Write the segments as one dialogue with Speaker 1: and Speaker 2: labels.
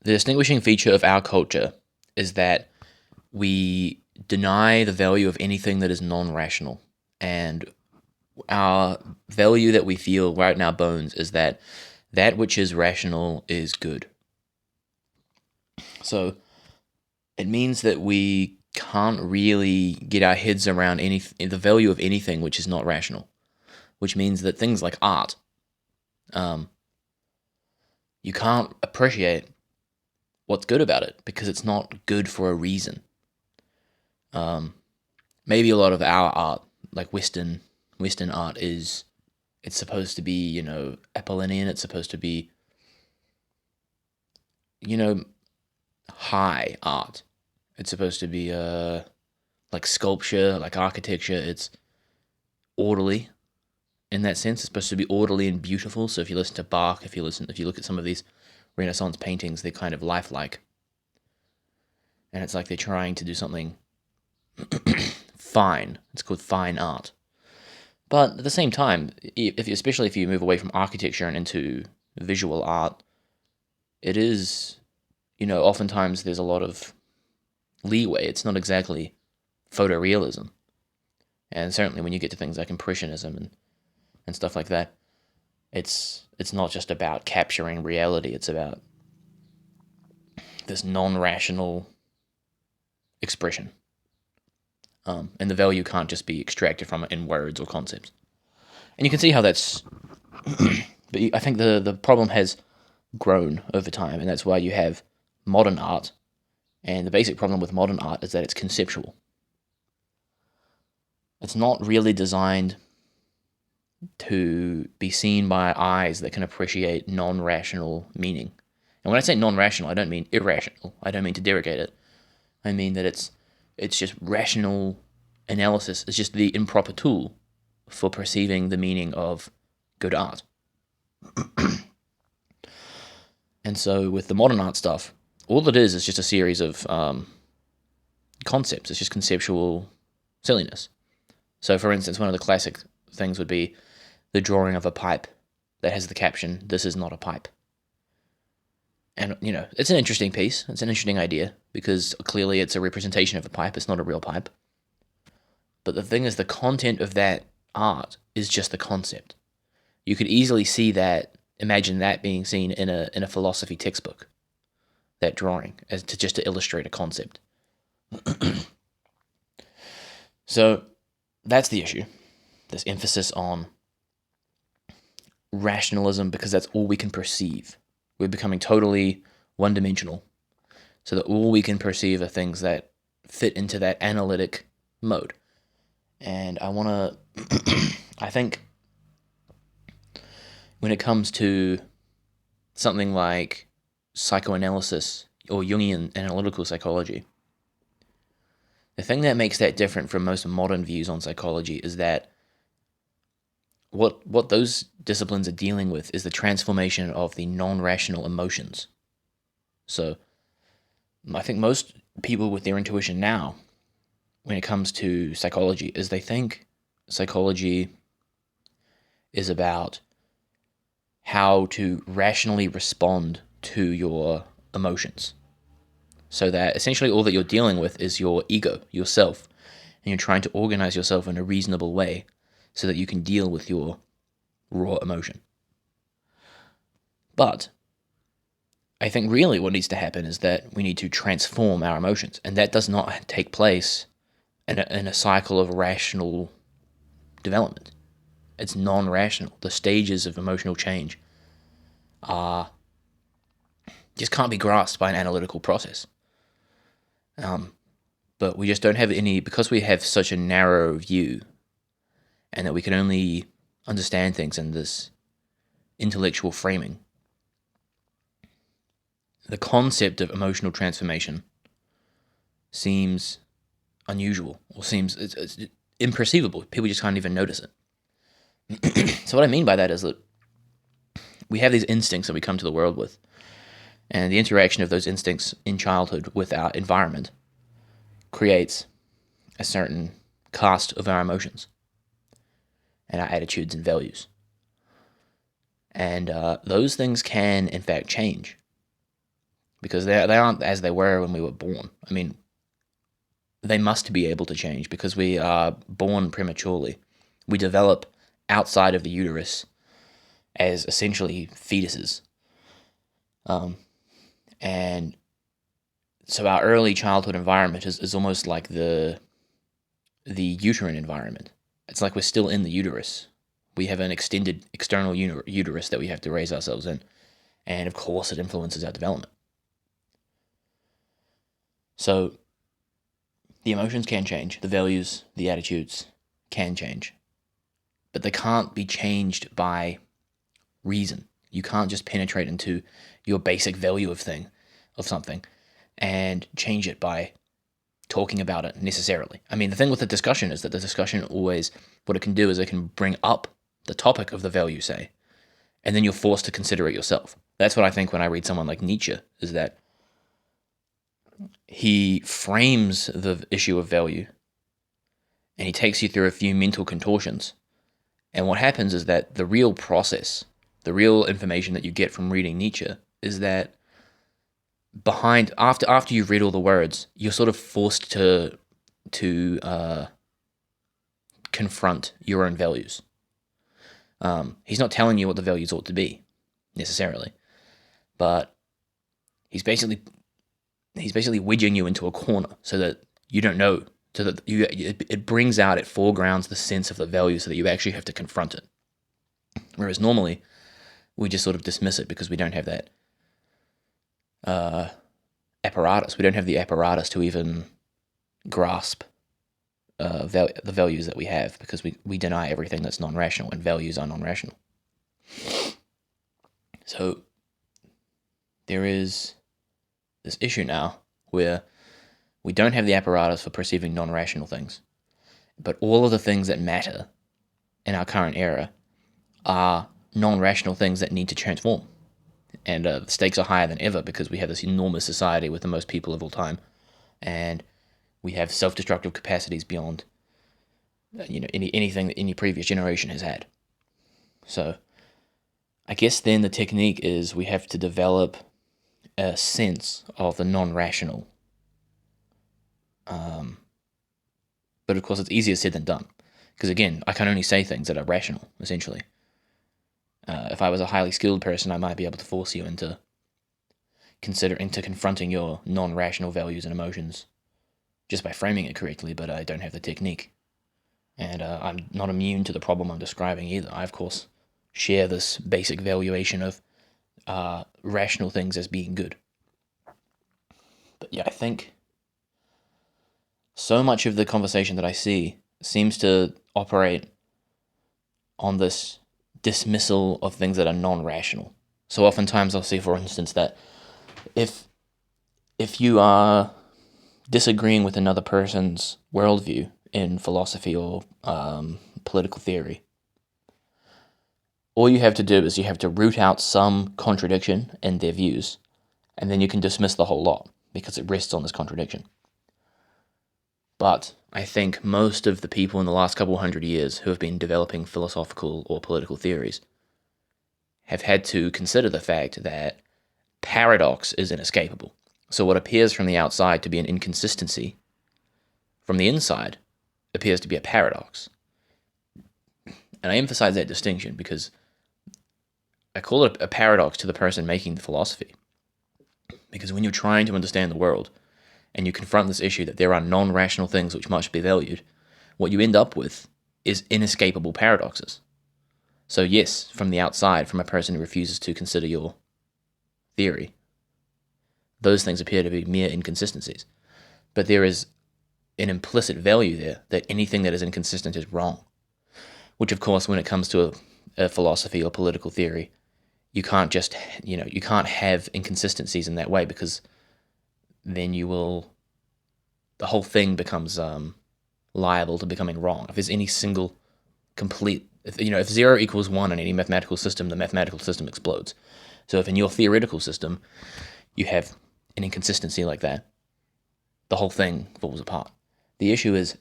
Speaker 1: The distinguishing feature of our culture is that we deny the value of anything that is non-rational. And our value that we feel right in our bones is that that which is rational is good. So it means that we can't really get our heads around the value of anything which is not rational, which means that things like art, you can't appreciate what's good about it because it's not good for a reason. Maybe a lot of our art, like Western art, it's supposed to be, Apollinian. It's supposed to be, high art. It's supposed to be like sculpture, like architecture. It's orderly in that sense. It's supposed to be orderly and beautiful. So if you listen to Bach, if you look at some of these Renaissance paintings, they're kind of lifelike. And it's like they're trying to do something fine. It's called fine art. But at the same time, especially if you move away from architecture and into visual art, it is, oftentimes there's a lot of leeway. It's not exactly photorealism. And certainly when you get to things like Impressionism and stuff like that, it's not just about capturing reality. It's about this non-rational expression. And the value can't just be extracted from it in words or concepts. And you can see how that's... but I think the problem has grown over time, and that's why you have modern art. And the basic problem with modern art is that it's conceptual. It's not really designed to be seen by eyes that can appreciate non-rational meaning. And when I say non-rational, I don't mean irrational. I don't mean to derogate it. I mean that it's just rational analysis. It's just the improper tool for perceiving the meaning of good art. And so with the modern art stuff, all it is just a series of concepts. It's just conceptual silliness. So for instance, one of the classic things would be the drawing of a pipe that has the caption, "This is not a pipe." And, it's an interesting piece. It's an interesting idea because clearly it's a representation of a pipe. It's not a real pipe. But the thing is, the content of that art is just the concept. You could easily imagine that being seen in a philosophy textbook, that drawing, just to illustrate a concept. So that's the issue. This emphasis on rationalism because that's all we can perceive. We're becoming totally one-dimensional, so that all we can perceive are things that fit into that analytic mode. And I think when it comes to something like psychoanalysis or Jungian analytical psychology, the thing that makes that different from most modern views on psychology is that what those disciplines are dealing with is the transformation of the non-rational emotions. So I think most people with their intuition now, when it comes to psychology, is they think psychology is about how to rationally respond to your emotions. So that essentially all that you're dealing with is your ego, yourself, and you're trying to organize yourself in a reasonable way so that you can deal with your raw emotion. But I think really what needs to happen is that we need to transform our emotions, and that does not take place in a cycle of rational development. It's non-rational. The stages of emotional change just can't be grasped by an analytical process. But we just don't have any, because we have such a narrow view, and that we can only understand things in this intellectual framing. The concept of emotional transformation seems unusual, or seems it's imperceivable. People just can't even notice it. So what I mean by that is that we have these instincts that we come to the world with, and the interaction of those instincts in childhood with our environment creates a certain cast of our emotions and our attitudes and values. And those things can, in fact, change. because they aren't as they were when we were born. I mean, they must be able to change because we are born prematurely. We develop outside of the uterus as essentially fetuses. And so our early childhood environment is almost like the uterine environment. It's like we're still in the uterus. We have an extended external uterus that we have to raise ourselves in. And of course, it influences our development. So the emotions can change, the values, the attitudes can change. But they can't be changed by reason. You can't just penetrate into your basic value of something and change it by talking about it necessarily. I mean, the thing with the discussion is that the discussion always, what it can do is it can bring up the topic of the value, say, and then you're forced to consider it yourself. That's what I think when I read someone like Nietzsche, is that he frames the issue of value and he takes you through a few mental contortions. And what happens is that the real process, the real information that you get from reading Nietzsche is that after you've read all the words, you're sort of forced to confront your own values. He's not telling you what the values ought to be necessarily, but he's basically wedging you into a corner so that you don't know, so that it brings out, it foregrounds the sense of the value so that you actually have to confront it. Whereas normally we just sort of dismiss it because we don't have that apparatus. We don't have the apparatus to even grasp the values that we have, because we deny everything that's non-rational, and values are non-rational. So there is this issue now where we don't have the apparatus for perceiving non-rational things, but all of the things that matter in our current era are non-rational things that need to transform. And the stakes are higher than ever because we have this enormous society with the most people of all time, and we have self-destructive capacities beyond anything that any previous generation has had. So I guess then the technique is we have to develop a sense of the non-rational. But of course it's easier said than done, because again, I can only say things that are rational, essentially. If I was a highly skilled person, I might be able to force you into confronting your non-rational values and emotions just by framing it correctly, but I don't have the technique. And I'm not immune to the problem I'm describing either. I, of course, share this basic valuation of rational things as being good. But yeah, I think so much of the conversation that I see seems to operate on this dismissal of things that are non-rational. So oftentimes I'll see, for instance, that if you are disagreeing with another person's worldview in philosophy or political theory, all you have to do is you have to root out some contradiction in their views, and then you can dismiss the whole lot because it rests on this contradiction. But I think most of the people in the last couple hundred years who have been developing philosophical or political theories have had to consider the fact that paradox is inescapable. So what appears from the outside to be an inconsistency, from the inside, appears to be a paradox. And I emphasize that distinction because I call it a paradox to the person making the philosophy. Because when you're trying to understand the world, and you confront this issue that there are non-rational things which must be valued, what you end up with is inescapable paradoxes. So yes, from the outside, from a person who refuses to consider your theory, those things appear to be mere inconsistencies. But there is an implicit value there that anything that is inconsistent is wrong. Which, of course, when it comes to a philosophy or political theory, you can't just, you can't have inconsistencies in that way, because then the whole thing becomes liable to becoming wrong. If there's any single complete, if 0 equals 1 in any mathematical system, the mathematical system explodes. So if in your theoretical system you have an inconsistency like that, the whole thing falls apart. The issue is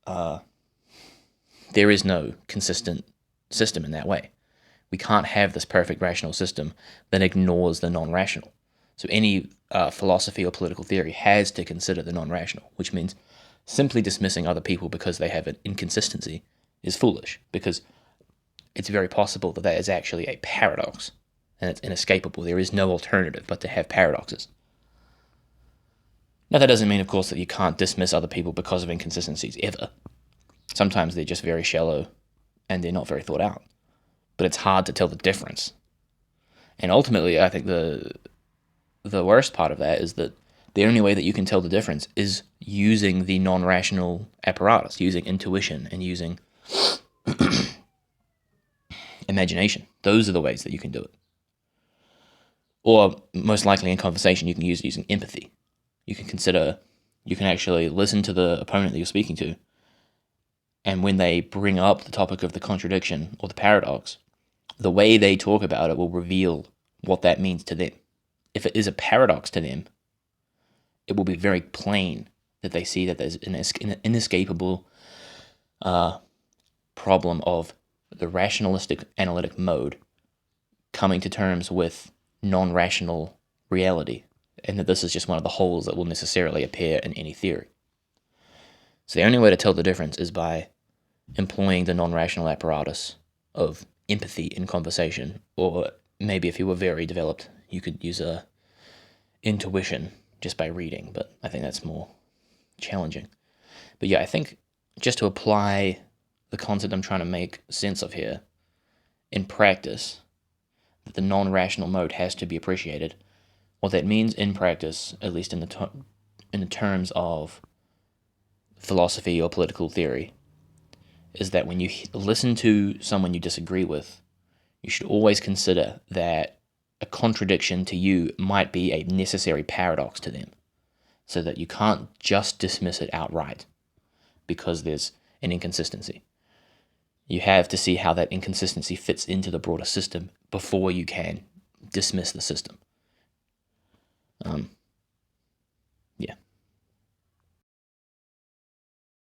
Speaker 1: there is no consistent system in that way. We can't have this perfect rational system that ignores the non-rational. So any philosophy or political theory has to consider the non-rational, which means simply dismissing other people because they have an inconsistency is foolish, because it's very possible that is actually a paradox, and it's inescapable. There is no alternative but to have paradoxes. Now, that doesn't mean, of course, that you can't dismiss other people because of inconsistencies, ever. Sometimes they're just very shallow and they're not very thought out. But it's hard to tell the difference. And ultimately, I think the worst part of that is that the only way that you can tell the difference is using the non-rational apparatus, using intuition and using imagination. Those are the ways that you can do it. Or most likely in conversation, you can use using empathy. You can actually listen to the opponent that you're speaking to, and when they bring up the topic of the contradiction or the paradox, the way they talk about it will reveal what that means to them. If it is a paradox to them, it will be very plain that they see that there's an inescapable problem of the rationalistic analytic mode coming to terms with non-rational reality, and that this is just one of the holes that will necessarily appear in any theory. So the only way to tell the difference is by employing the non-rational apparatus of empathy in conversation, or maybe if you were very developed, you could use a intuition just by reading, but I think that's more challenging. But yeah, I think just to apply the concept I'm trying to make sense of here in practice, that the non-rational mode has to be appreciated. What that means in practice, at least in the terms of philosophy or political theory, is that when you listen to someone you disagree with, you should always consider that a contradiction to you might be a necessary paradox to them, so that you can't just dismiss it outright because there's an inconsistency. You have to see how that inconsistency fits into the broader system before you can dismiss the system.